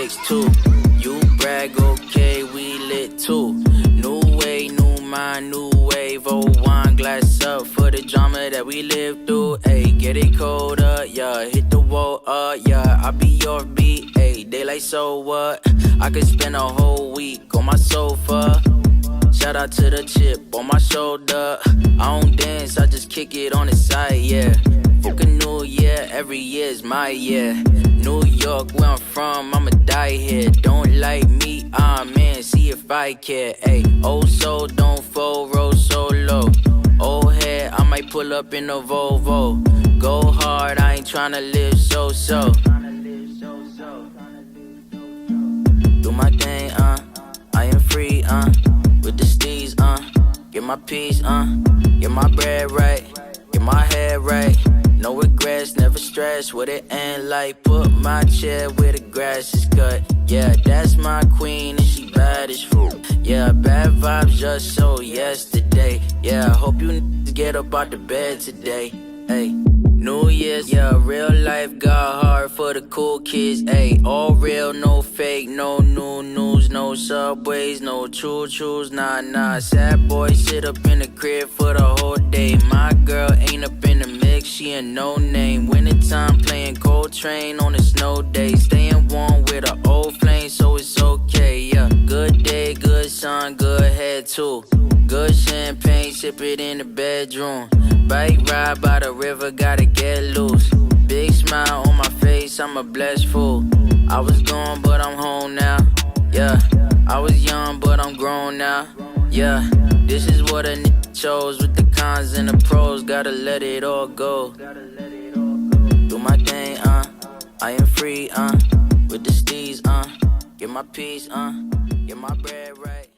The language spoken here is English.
mix too. You brag, okay, we lit too. New way, new mind, new wave. Oh, wine glass up for the drama that we live through. Ayy, get it colder, yeah. Hit the wall, yeah. I be your beat, ayy. They like, so what? I could spend a whole week on my sofa. Shout out to the chip on my shoulder. I don't dance, I just kick it on the side, yeah. Fuck a new year, every year's my year. New York, where I'm from, I'ma die here. Don't like me, man, see if I care. Ayy, oh so don't fold, roll solo. Old head, I might pull up in a Volvo. Go hard, I ain't tryna live so. Do my thing, I am free, with the steez, get my peace, get my bread right, get my head right. No regrets, never stress, what it end like. Put my chair where the grass is cut. Yeah, that's my queen and she bad as fruit. Yeah, bad vibes just so yesterday. Yeah, I hope you get up out the bed today. Hey, New Year's, yeah, real life got hard for the cool kids. Ayy, all real, no fake, no new news, no subways, no choo-choos, nah. Sad boy sit up in the crib for the whole day. My girl ain't up in the mix, she a no name. Wintertime playing Coltrane on a snow day. Staying warm with an old flame, so it's okay, yeah. Good day, good sun, good head too. Good champagne, sip it in the bedroom. Bike ride by the river, gotta get loose. Big smile on my face, I'm a blessed fool. I was gone, but I'm home now. Yeah, I was young, but I'm grown now. Yeah, this is what a chose with the cons and the pros. Gotta let it all go. Do my thing, I am free, with the steez, get my peace, get my bread right.